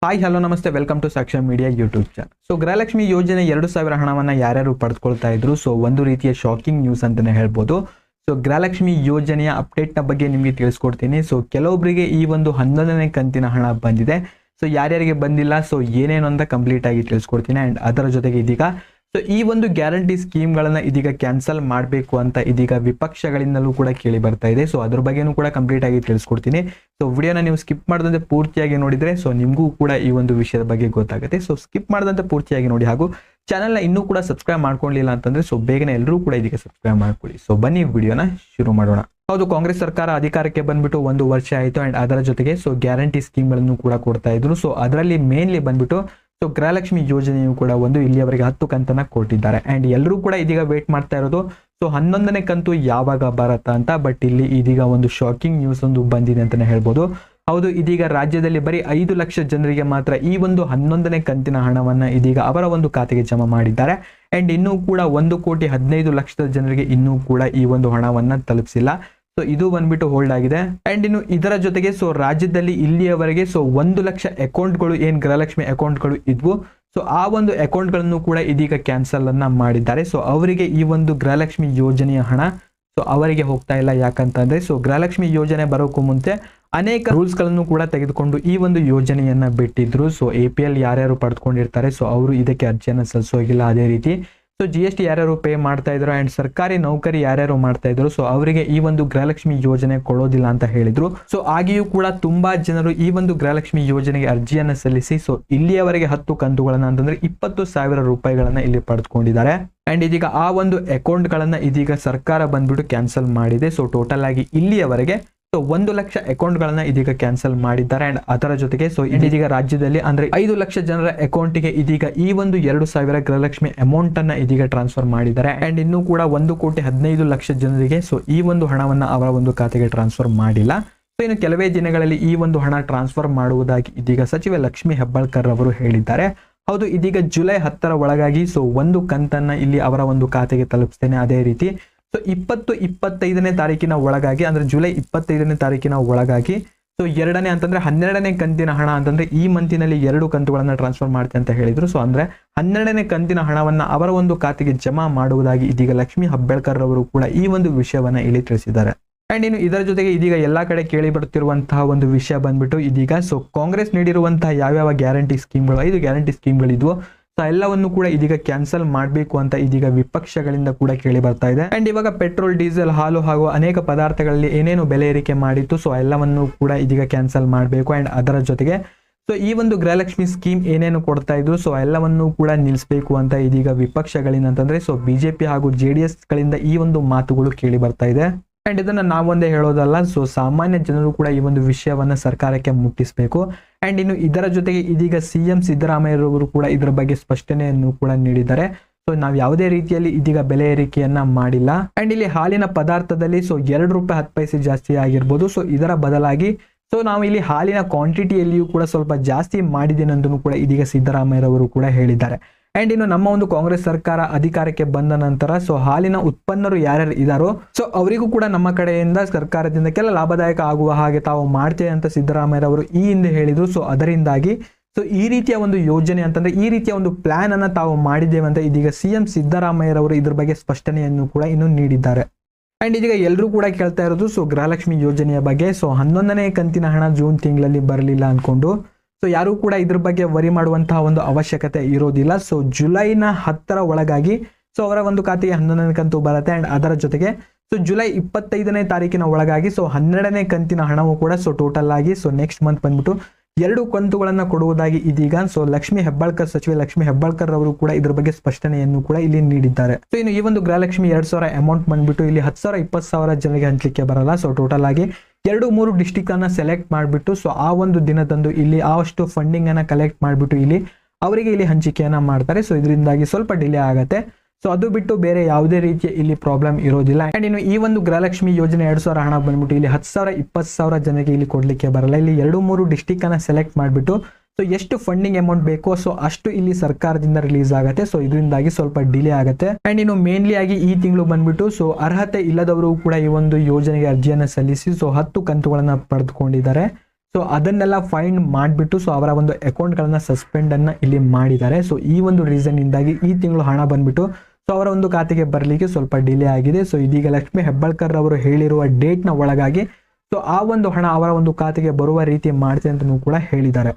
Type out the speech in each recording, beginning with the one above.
Hi hello ನಮಸ್ತೆ, welcome to Sakshi Media YouTube channel. So Gruhalakshmi ಯೋಜನೆ 2,000 ಹಣವನ್ನು ಯಾರ್ಯಾರು ಪಡೆದುಕೊಳ್ತಾ ಇದ್ರು, ಸೊ ಒಂದು ರೀತಿಯ ಶಾಕಿಂಗ್ ನ್ಯೂಸ್ ಅಂತಾನೆ ಹೇಳ್ಬೋದು. ಸೊ ಗೃಹಲಕ್ಷ್ಮಿ ಯೋಜನೆಯ ಅಪ್ಡೇಟ್ನ ಬಗ್ಗೆ ನಿಮಗೆ ತಿಳಿಸ್ಕೊಡ್ತೀನಿ. ಸೊ ಕೆಲವೊಬ್ಬರಿಗೆ ಈ ಒಂದು 11ನೇ ಕಂತಿನ ಹಣ ಬಂದಿದೆ. ಸೊ ಯಾರ್ಯಾರಿಗೆ ಬಂದಿಲ್ಲ, ಸೊ ಏನೇನು ಅಂತ ಕಂಪ್ಲೀಟ್ ಆಗಿ ತಿಳಿಸ್ಕೊಡ್ತೀನಿ. ಆ್ಯಂಡ್ ಅದರ ಜೊತೆಗೆ ಇದೀಗ ಸೊ ಈ ಒಂದು ಗ್ಯಾರಂಟಿ ಸ್ಕೀಮ್ಗಳನ್ನು ಇದೀಗ ಕ್ಯಾನ್ಸಲ್ ಮಾಡಬೇಕು ಅಂತ ಇದೀಗ ವಿಪಕ್ಷಗಳಿಂದಲೂ ಕೂಡ ಕೇಳಿ ಬರ್ತಾ ಇದೆ. ಸೊ ಅದ್ರ ಬಗ್ಗೆನೂ ಕೂಡ ಕಂಪ್ಲೀಟ್ ಆಗಿ ತಿಳಿಸ್ಕೊಡ್ತೀನಿ. ಸೊ ವಿಡಿಯೋನ ನೀವು ಸ್ಕಿಪ್ ಮಾಡದಂತೆ ಪೂರ್ತಿಯಾಗಿ ನೋಡಿದ್ರೆ ಸೊ ನಿಮಗೂ ಕೂಡ ಈ ಒಂದು ವಿಷಯದ ಬಗ್ಗೆ ಗೊತ್ತಾಗುತ್ತೆ. ಸೊ ಸ್ಕಿಪ್ ಮಾಡದಂತೆ ಪೂರ್ತಿಯಾಗಿ ನೋಡಿ, ಹಾಗೂ ಚಾನಲ್ನ ಇನ್ನೂ ಕೂಡ ಸಬ್ಸ್ಕ್ರೈಬ್ ಮಾಡ್ಕೊಳ್ಳಿಲ್ಲ ಅಂತಂದ್ರೆ ಸೊ ಬೇಗನೆ ಎಲ್ಲರೂ ಕೂಡ ಇದಕ್ಕೆ ಸಬ್ಸ್ಕ್ರೈಬ್ ಮಾಡ್ಕೊಳ್ಳಿ. ಸೊ ಬನ್ನಿ ವಿಡಿಯೋನ ಶುರು ಮಾಡೋಣ. ಹೌದು, ಕಾಂಗ್ರೆಸ್ ಸರ್ಕಾರ ಅಧಿಕಾರಕ್ಕೆ ಬಂದ್ಬಿಟ್ಟು 1 ವರ್ಷ ಆಯಿತು. ಅಂಡ್ ಅದರ ಜೊತೆಗೆ ಸೊ ಗ್ಯಾರಂಟಿ ಸ್ಕೀಮ್ಗಳನ್ನು ಕೂಡ ಕೊಡ್ತಾ ಇದ್ರು. ಸೊ ಅದರಲ್ಲಿ ಮೇನ್ಲಿ ಬಂದ್ಬಿಟ್ಟು ಸೊ ಗೃಹಲಕ್ಷ್ಮಿ ಯೋಜನೆಯು ಕೂಡ ಇಲ್ಲಿಯವರೆಗೆ 10 ಕಂತನ್ನ ಕೊಟ್ಟಿದ್ದಾರೆ. ಅಂಡ್ ಎಲ್ಲರೂ ಕೂಡ ಇದೀಗ ವೇಟ್ ಮಾಡ್ತಾ ಇರೋದು ಸೊ 11ನೇ ಕಂತು ಯಾವಾಗ ಬರತ್ತಾ ಅಂತ. ಬಟ್ ಇಲ್ಲಿ ಇದೀಗ ಒಂದು ಶಾಕಿಂಗ್ ನ್ಯೂಸ್ ಬಂದಿದೆ ಅಂತಾನೆ ಹೇಳ್ಬೋದು. ಹೌದು, ಇದೀಗ ರಾಜ್ಯದಲ್ಲಿ ಬರೀ 5 ಲಕ್ಷ ಜನರಿಗೆ ಮಾತ್ರ ಈ ಒಂದು 11ನೇ ಕಂತಿನ ಹಣವನ್ನ ಇದೀಗ ಅವರ ಒಂದು ಖಾತೆಗೆ ಜಮಾ ಮಾಡಿದ್ದಾರೆ. ಅಂಡ್ ಇನ್ನೂ ಕೂಡ 1,15,00,000 ಜನರಿಗೆ ಇನ್ನೂ ಕೂಡ ಈ ಒಂದು ಹಣವನ್ನ ತಲುಪಿಸಿಲ್ಲ. ಸೊ ಇದು ಬಂದ್ಬಿಟ್ಟು ಹೋಲ್ಡ್ ಆಗಿದೆ. ಅಂಡ್ ಇನ್ನು ಇದರ ಜೊತೆಗೆ ಸೊ ರಾಜ್ಯದಲ್ಲಿ ಇಲ್ಲಿಯವರೆಗೆ ಸೊ 1 ಲಕ್ಷ ಅಕೌಂಟ್ಗಳು ಏನ್ ಗೃಹಲಕ್ಷ್ಮಿ ಅಕೌಂಟ್ಗಳು ಇದ್ವು, ಸೊ ಆ ಒಂದು ಅಕೌಂಟ್ಗಳನ್ನು ಕೂಡ ಇದೀಗ ಕ್ಯಾನ್ಸಲ್ ಅನ್ನ ಮಾಡಿದ್ದಾರೆ. ಸೊ ಅವರಿಗೆ ಈ ಒಂದು ಗೃಹಲಕ್ಷ್ಮಿ ಯೋಜನೆಯ ಹಣ ಸೊ ಅವರಿಗೆ ಹೋಗ್ತಾ ಇಲ್ಲ. ಯಾಕಂತಂದ್ರೆ ಸೊ ಗೃಹಲಕ್ಷ್ಮಿ ಯೋಜನೆ ಬರೋಕ್ಕೂ ಮುಂಚೆ ಅನೇಕ ರೂಲ್ಸ್ ಗಳನ್ನು ಕೂಡ ತೆಗೆದುಕೊಂಡು ಈ ಒಂದು ಯೋಜನೆಯನ್ನ ಬಿಟ್ಟಿದ್ರು. ಸೊ APL ಯಾರ್ಯಾರು ಪಡೆದುಕೊಂಡಿರ್ತಾರೆ ಸೊ ಅವರು ಇದಕ್ಕೆ ಅರ್ಜಿಯನ್ನ ಸಲ್ಲಿಸೋಗಿಲ್ಲ. ಅದೇ ರೀತಿ ಸೊ GST ಯಾರ್ಯಾರು ಪೇ ಮಾಡ್ತಾ ಇದ್ರು ಅಂಡ್ ಸರ್ಕಾರಿ ನೌಕರಿ ಯಾರ್ಯಾರು ಮಾಡ್ತಾ ಇದ್ರು ಸೊ ಅವರಿಗೆ ಈ ಒಂದು ಗೃಹಲಕ್ಷ್ಮಿ ಯೋಜನೆ ಕೊಡೋದಿಲ್ಲ ಅಂತ ಹೇಳಿದ್ರು. ಸೊ ಆಗಿಯೂ ಕೂಡ ತುಂಬಾ ಜನರು ಈ ಒಂದು ಗೃಹಲಕ್ಷ್ಮಿ ಯೋಜನೆಗೆ ಅರ್ಜಿಯನ್ನ ಸಲ್ಲಿಸಿ ಸೊ ಇಲ್ಲಿಯವರೆಗೆ 10 ಕಂತುಗಳನ್ನ ಅಂತಂದ್ರೆ 20,000 ರೂಪಾಯಿಗಳನ್ನ ಇಲ್ಲಿ ಪಡೆದುಕೊಂಡಿದ್ದಾರೆ. ಅಂಡ್ ಇದೀಗ ಆ ಒಂದು ಅಕೌಂಟ್ ಗಳನ್ನ ಇದೀಗ ಸರ್ಕಾರ ಬಂದ್ಬಿಟ್ಟು ಕ್ಯಾನ್ಸಲ್ ಮಾಡಿದೆ. ಸೊ ಟೋಟಲ್ ಆಗಿ ಇಲ್ಲಿಯವರೆಗೆ ಸೊ 1 ಲಕ್ಷ ಅಕೌಂಟ್ ಗಳನ್ನ ಇದೀಗ ಕ್ಯಾನ್ಸಲ್ ಮಾಡಿದ್ದಾರೆ. ಅಂಡ್ ಅದರ ಜೊತೆಗೆ ಸೊ ಇದೀಗ ರಾಜ್ಯದಲ್ಲಿ ಅಂದ್ರೆ 5 ಲಕ್ಷ ಜನರ ಅಕೌಂಟ್ಗೆ ಇದೀಗ ಈ ಒಂದು 2,000 ಗೃಹಲಕ್ಷ್ಮಿ ಅಮೌಂಟ್ ಅನ್ನ ಇದೀಗ ಟ್ರಾನ್ಸ್ಫರ್ ಮಾಡಿದ್ದಾರೆ. ಅಂಡ್ ಇನ್ನೂ ಕೂಡ 1,15,00,000 ಜನರಿಗೆ ಸೊ ಈ ಒಂದು ಹಣವನ್ನ ಅವರ ಒಂದು ಖಾತೆಗೆ ಟ್ರಾನ್ಸ್ಫರ್ ಮಾಡಿಲ್ಲ. ಸೊ ಇನ್ನು ಕೆಲವೇ ದಿನಗಳಲ್ಲಿ ಈ ಒಂದು ಹಣ ಟ್ರಾನ್ಸ್ಫರ್ ಮಾಡುವುದಾಗಿ ಇದೀಗ ಸಚಿವೆ ಲಕ್ಷ್ಮಿ ಹೆಬ್ಬಾಳ್ಕರ್ ಅವರು ಹೇಳಿದ್ದಾರೆ. ಹೌದು, ಇದೀಗ ಜುಲೈ 10ರ ಒಳಗಾಗಿ ಸೊ 1 ಕಂತನ್ನ ಇಲ್ಲಿ ಅವರ ಒಂದು ಖಾತೆಗೆ ತಲುಪಿಸ್ತೇನೆ. ಅದೇ ರೀತಿ ಸೊ 25ನೇ ತಾರೀಕಿನ ಒಳಗಾಗಿ ಅಂದ್ರೆ ಜುಲೈ 25ನೇ ತಾರೀಕಿನ ಒಳಗಾಗಿ ಸೊ 2ನೇ ಅಂತಂದ್ರೆ 12ನೇ ಕಂತಿನ ಹಣ ಅಂತಂದ್ರೆ ಈ ಮಂತಿನಲ್ಲಿ 2 ಕಂತುಗಳನ್ನ ಟ್ರಾನ್ಸ್ಫರ್ ಮಾಡ್ತೆ ಅಂತ ಹೇಳಿದ್ರು. ಸೊ ಅಂದ್ರೆ 12ನೇ ಕಂತಿನ ಹಣವನ್ನ ಅವರ ಒಂದು ಖಾತೆಗೆ ಜಮಾ ಮಾಡುವುದಾಗಿ ಇದೀಗ ಲಕ್ಷ್ಮಿ ಹೆಬ್ಬಾಳ್ಕರ್ ಅವರು ಕೂಡ ಈ ಒಂದು ವಿಷಯವನ್ನ ಇಲ್ಲಿ ತಿಳಿಸಿದ್ದಾರೆ. ಅಂಡ್ ಇನ್ನು ಇದರ ಜೊತೆಗೆ ಇದೀಗ ಎಲ್ಲಾ ಕಡೆ ಕೇಳಿ ಬರುತ್ತಿರುವಂತಹ ಒಂದು ವಿಷಯ ಬಂದ್ಬಿಟ್ಟು ಇದೀಗ ಸೊ ಕಾಂಗ್ರೆಸ್ ನೀಡಿರುವಂತಹ ಯಾವ್ಯಾವ ಗ್ಯಾರಂಟಿ ಸ್ಕೀಮ್ಗಳು 5 ಗ್ಯಾರಂಟಿ ಸ್ಕೀಮ್ಗಳಿದ್ವು ಸೊ ಎಲ್ಲವನ್ನು ಕೂಡ ಇದೀಗ ಕ್ಯಾನ್ಸಲ್ ಮಾಡಬೇಕು ಅಂತ ಇದೀಗ ವಿಪಕ್ಷಗಳಿಂದ ಕೂಡ ಕೇಳಿ ಬರ್ತಾ ಇದೆ. ಅಂಡ್ ಇವಾಗ ಪೆಟ್ರೋಲ್, ಡೀಸೆಲ್, ಹಾಲು ಹಾಗೂ ಅನೇಕ ಪದಾರ್ಥಗಳಲ್ಲಿ ಏನೇನು ಬೆಲೆ ಏರಿಕೆ ಮಾಡಿತ್ತು ಸೊ ಎಲ್ಲವನ್ನು ಕೂಡ ಇದೀಗ ಕ್ಯಾನ್ಸಲ್ ಮಾಡಬೇಕು. ಅಂಡ್ ಅದರ ಜೊತೆಗೆ ಸೊ ಈ ಒಂದು ಗೃಹಲಕ್ಷ್ಮಿ ಸ್ಕೀಮ್ ಏನೇನು ಕೊಡ್ತಾ ಇದ್ರು ಸೊ ಎಲ್ಲವನ್ನು ಕೂಡ ನಿಲ್ಲಿಸಬೇಕು ಅಂತ ಇದೀಗ ವಿಪಕ್ಷಗಳಿಂದ ಅಂತಂದ್ರೆ ಸೊ BJP ಹಾಗೂ JDS ಗಳಿಂದ ಈ ಒಂದು ಮಾತುಗಳು ಕೇಳಿ ಬರ್ತಾ ಇದೆ. ಅಂಡ್ ಇದನ್ನ ನಾವೊಂದೇ ಹೇಳೋದಲ್ಲ, ಸೊ ಸಾಮಾನ್ಯ ಜನರು ಕೂಡ ಈ ಒಂದು ವಿಷಯವನ್ನ ಸರ್ಕಾರಕ್ಕೆ ಮುಟ್ಟಿಸಬೇಕು. ಅಂಡ್ ಇನ್ನು ಇದರ ಜೊತೆಗೆ ಇದೀಗ CM ಸಿದ್ದರಾಮಯ್ಯರವರು ಕೂಡ ಇದರ ಬಗ್ಗೆ ಸ್ಪಷ್ಟನೆಯನ್ನು ಕೂಡ ನೀಡಿದ್ದಾರೆ. ಸೊ ನಾವು ಯಾವುದೇ ರೀತಿಯಲ್ಲಿ ಇದೀಗ ಬೆಲೆ ಏರಿಕೆಯನ್ನ ಮಾಡಿಲ್ಲ. ಅಂಡ್ ಇಲ್ಲಿ ಹಾಲಿನ ಪದಾರ್ಥದಲ್ಲಿ ಸೊ 2 ರೂಪಾಯಿ 10 ಪೈಸೆ ಜಾಸ್ತಿ ಆಗಿರ್ಬೋದು. ಸೊ ಇದರ ಬದಲಾಗಿ ಸೊ ನಾವು ಇಲ್ಲಿ ಹಾಲಿನ ಕ್ವಾಂಟಿಟಿಯಲ್ಲಿಯೂ ಕೂಡ ಸ್ವಲ್ಪ ಜಾಸ್ತಿ ಮಾಡಿದ್ದೇನೆ ಅಂತಲೂ ಕೂಡ ಇದೀಗ ಸಿದ್ದರಾಮಯ್ಯರವರು ಕೂಡ ಹೇಳಿದ್ದಾರೆ. ಅಂಡ್ ಇನ್ನು ನಮ್ಮ ಒಂದು ಕಾಂಗ್ರೆಸ್ ಸರ್ಕಾರ ಅಧಿಕಾರಕ್ಕೆ ಬಂದ ನಂತರ ಸೊ ಹಾಲಿನ ಉತ್ಪನ್ನರು ಯಾರ್ಯಾರು ಇದಾರೋ ಸೊ ಅವರಿಗೂ ಕೂಡ ನಮ್ಮ ಕಡೆಯಿಂದ ಸರ್ಕಾರದಿಂದ ಕೆಲ ಲಾಭದಾಯಕ ಆಗುವ ಹಾಗೆ ತಾವು ಮಾಡ್ತೇವೆ ಅಂತ ಸಿದ್ದರಾಮಯ್ಯರವರು ಈ ಹಿಂದೆ ಹೇಳಿದ್ರು. ಸೊ ಅದರಿಂದಾಗಿ ಸೊ ಈ ರೀತಿಯ ಒಂದು ಯೋಜನೆ ಅಂತಂದ್ರೆ ಈ ರೀತಿಯ ಒಂದು ಪ್ಲಾನ್ ಅನ್ನ ತಾವು ಮಾಡಿದ್ದೇವೆ ಅಂತ ಇದೀಗ CM ಸಿದ್ದರಾಮಯ್ಯರವರು ಇದ್ರ ಬಗ್ಗೆ ಸ್ಪಷ್ಟನೆಯನ್ನು ಕೂಡ ಇನ್ನು ನೀಡಿದ್ದಾರೆ. ಅಂಡ್ ಇದೀಗ ಎಲ್ಲರೂ ಕೂಡ ಕೇಳ್ತಾ ಇರೋದು ಸೊ ಗೃಹಲಕ್ಷ್ಮಿ ಯೋಜನೆಯ ಬಗ್ಗೆ. ಸೊ 11ನೇ ಕಂತಿನ ಹಣ ಜೂನ್ ತಿಂಗಳಲ್ಲಿ ಬರಲಿಲ್ಲ ಅನ್ಕೊಂಡು ಸೊ ಯಾರು ಕೂಡ ಇದ್ರ ಬಗ್ಗೆ ವರಿ ಮಾಡುವಂತಹ ಒಂದು ಅವಶ್ಯಕತೆ ಇರೋದಿಲ್ಲ. ಸೊ ಜುಲೈನ 10ರ ಒಳಗಾಗಿ ಸೊ ಅವರ ಒಂದು ಖಾತೆಗೆ 11ನೇ ಕಂತು ಬರುತ್ತೆ. ಅಂಡ್ ಅದರ ಜೊತೆಗೆ ಸೊ ಜುಲೈ 25ನೇ ತಾರೀಕಿನ ಒಳಗಾಗಿ ಸೊ 12ನೇ ಕಂತಿನ ಹಣವು ಕೂಡ ಸೊ ಟೋಟಲ್ ಆಗಿ ಸೊ ನೆಕ್ಸ್ಟ್ ಮಂತ್ ಬಂದ್ಬಿಟ್ಟು 2 ಕಂತುಗಳನ್ನ ಕೊಡುವುದಾಗಿ ಇದೀಗ ಸೊ ಸಚಿವೆ ಲಕ್ಷ್ಮಿ ಹೆಬ್ಬಾಳ್ಕರ್ ಅವರು ಕೂಡ ಇದ್ರ ಬಗ್ಗೆ ಸ್ಪಷ್ಟನೆಯನ್ನು ಕೂಡ ಇಲ್ಲಿ ನೀಡಿದ್ದಾರೆ. ಸೊ ಇನ್ನು ಈ ಒಂದು ಗೃಹಲಕ್ಷ್ಮಿ 2,000 ಅಮೌಂಟ್ ಬಂದ್ಬಿಟ್ಟು ಇಲ್ಲಿ 10,000 20,000 ಜನರಿಗೆ ಹಂಚಲಿಕ್ಕೆ ಬರಲ್ಲ. ಸೊ ಟೋಟಲ್ ಆಗಿ 2-3 ಡಿಸ್ಟ್ರಿಕ್ಟ್ ಅನ್ನ ಸೆಲೆಕ್ಟ್ ಮಾಡಿಬಿಟ್ಟು ಸೊ ಆ ಒಂದು ದಿನದಂದು ಇಲ್ಲಿ ಆವಷ್ಟು ಫಂಡಿಂಗ್ ಅನ್ನ ಕಲೆಕ್ಟ್ ಮಾಡಿಬಿಟ್ಟು ಇಲ್ಲಿ ಅವರಿಗೆ ಇಲ್ಲಿ ಹಂಚಿಕೆಯನ್ನ ಮಾಡ್ತಾರೆ. ಸೊ ಇದರಿಂದಾಗಿ ಸ್ವಲ್ಪ ಡಿಲೇ ಆಗುತ್ತೆ. ಸೊ ಅದು ಬಿಟ್ಟು ಬೇರೆ ಯಾವುದೇ ರೀತಿಯ ಇಲ್ಲಿ ಪ್ರಾಬ್ಲಮ್ ಇರೋದಿಲ್ಲ. ಅಂಡ್ ಇನ್ನು ಈ ಒಂದು ಗೃಹಲಕ್ಷ್ಮಿ ಯೋಜನೆ 2,000 ಹಣ ಬಂದ್ಬಿಟ್ಟು ಇಲ್ಲಿ 10,000 20,000 ಜನರಿಗೆ ಇಲ್ಲಿ ಕೊಡ್ಲಿಕ್ಕೆ ಬರಲ್ಲ. ಇಲ್ಲಿ 2-3 ಡಿಸ್ಟ್ರಿಕ್ಟ್ ಅನ್ನ ಸೆಲೆಕ್ಟ್ ಮಾಡಿಬಿಟ್ಟು ಸೊ ಎಷ್ಟು ಫಂಡಿಂಗ್ ಅಮೌಂಟ್ ಬೇಕೋ ಸೊ ಅಷ್ಟು ಇಲ್ಲಿ ಸರ್ಕಾರದಿಂದ ರಿಲೀಸ್ ಆಗುತ್ತೆ. ಸೊ ಇದರಿಂದಾಗಿ ಸ್ವಲ್ಪ ಡಿಲೇ ಆಗುತ್ತೆ. ಅಂಡ್ ಇನ್ನು ಮೇನ್ಲಿ ಆಗಿ ಈ ತಿಂಗಳು ಬಂದ್ಬಿಟ್ಟು ಸೊ ಅರ್ಹತೆ ಇಲ್ಲದವರು ಕೂಡ ಈ ಒಂದು ಯೋಜನೆಗೆ ಅರ್ಜಿಯನ್ನ ಸಲ್ಲಿಸಿ ಸೊ 10 ಕಂತುಗಳನ್ನ ಪಡೆದುಕೊಂಡಿದ್ದಾರೆ. ಸೊ ಅದನ್ನೆಲ್ಲ ಫೈಂಡ್ ಮಾಡಿಬಿಟ್ಟು ಸೊ ಅವರ ಒಂದು ಅಕೌಂಟ್ಗಳನ್ನ ಸಸ್ಪೆಂಡನ್ನು ಇಲ್ಲಿ ಮಾಡಿದ್ದಾರೆ. ಸೊ ಈ ಒಂದು ರೀಸನ್ನಿಂದಾಗಿ ಈ ತಿಂಗಳು ಹಣ ಬಂದ್ಬಿಟ್ಟು ಸೊ ಅವರ ಒಂದು ಖಾತೆಗೆ ಬರಲಿಕ್ಕೆ ಸ್ವಲ್ಪ ಡಿಲೇ ಆಗಿದೆ. ಸೊ ಇದೀಗ ಲಕ್ಷ್ಮಿ ಹೆಬ್ಬಾಳ್ಕರ್ ಅವರು ಹೇಳಿರುವ ಡೇಟ್ನ ಒಳಗಾಗಿ ಸೊ ಆ ಒಂದು ಹಣ ಅವರ ಒಂದು ಖಾತೆಗೆ ಬರುವ ರೀತಿ ಮಾಡ್ತೀನಿ ಅಂತಲೂ ಕೂಡ ಹೇಳಿದ್ದಾರೆ.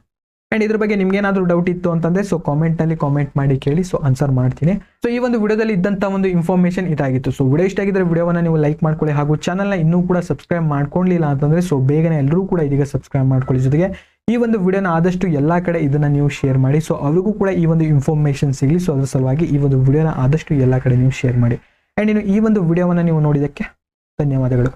ಆ್ಯಂಡ್ ಇದ್ರ ಬಗ್ಗೆ ನಿಮ್ಗೇನಾದರೂ ಡೌಟ್ ಇತ್ತು ಅಂತಂದರೆ ಸೊ ಕಾಮೆಂಟ್ನಲ್ಲಿ ಕಾಮೆಂಟ್ ಮಾಡಿ ಕೇಳಿ, ಸೊ ಆನ್ಸರ್ ಮಾಡ್ತೀನಿ. ಸೊ ಈ ಒಂದು ವಿಡಿಯೋದಲ್ಲಿ ಇದ್ದಂಥ ಒಂದು ಇನ್ಫಾರ್ಮೇಷನ್ ಇದಾಗಿತ್ತು. ಸೊ ವಿಡಿಯೋ ಇಷ್ಟ ಆಗಿದ್ರೆ ವಿಡಿಯೋವನ್ನು ನೀವು ಲೈಕ್ ಮಾಡ್ಕೊಳ್ಳಿ, ಹಾಗೂ ಚಾನಲ್ನ ಇನ್ನೂ ಕೂಡ ಸಬ್ಸ್ಕ್ರೈಬ್ ಮಾಡ್ಕೊಳ್ಳಿಲ್ಲ ಅಂತಂದರೆ ಸೊ ಬೇಗನೆ ಎಲ್ಲರೂ ಕೂಡ ಇದೀಗ ಸಬ್ಸ್ಕ್ರೈಬ್ ಮಾಡ್ಕೊಳ್ಳಿ. ಜೊತೆಗೆ ಈ ಒಂದು ವಿಡಿಯೋನ ಆದಷ್ಟು ಎಲ್ಲ ಕಡೆ ಇದನ್ನು ನೀವು ಶೇರ್ ಮಾಡಿ, ಸೊ ಅವ್ರಿಗೂ ಕೂಡ ಈ ಒಂದು ಇನ್ಫಾರ್ಮೇಷನ್ ಸಿಗಲಿ. ಸೊ ಅದ್ರ ಸಲುವಾಗಿ ಈ ಒಂದು ವಿಡಿಯೋನ ಆದಷ್ಟು ಎಲ್ಲ ಕಡೆ ನೀವು ಶೇರ್ ಮಾಡಿ. ಆ್ಯಂಡ್ ಇನ್ನು ಈ ಒಂದು ವಿಡಿಯೋವನ್ನು ನೀವು ನೋಡಿದ್ದಕ್ಕೆ ಧನ್ಯವಾದಗಳು.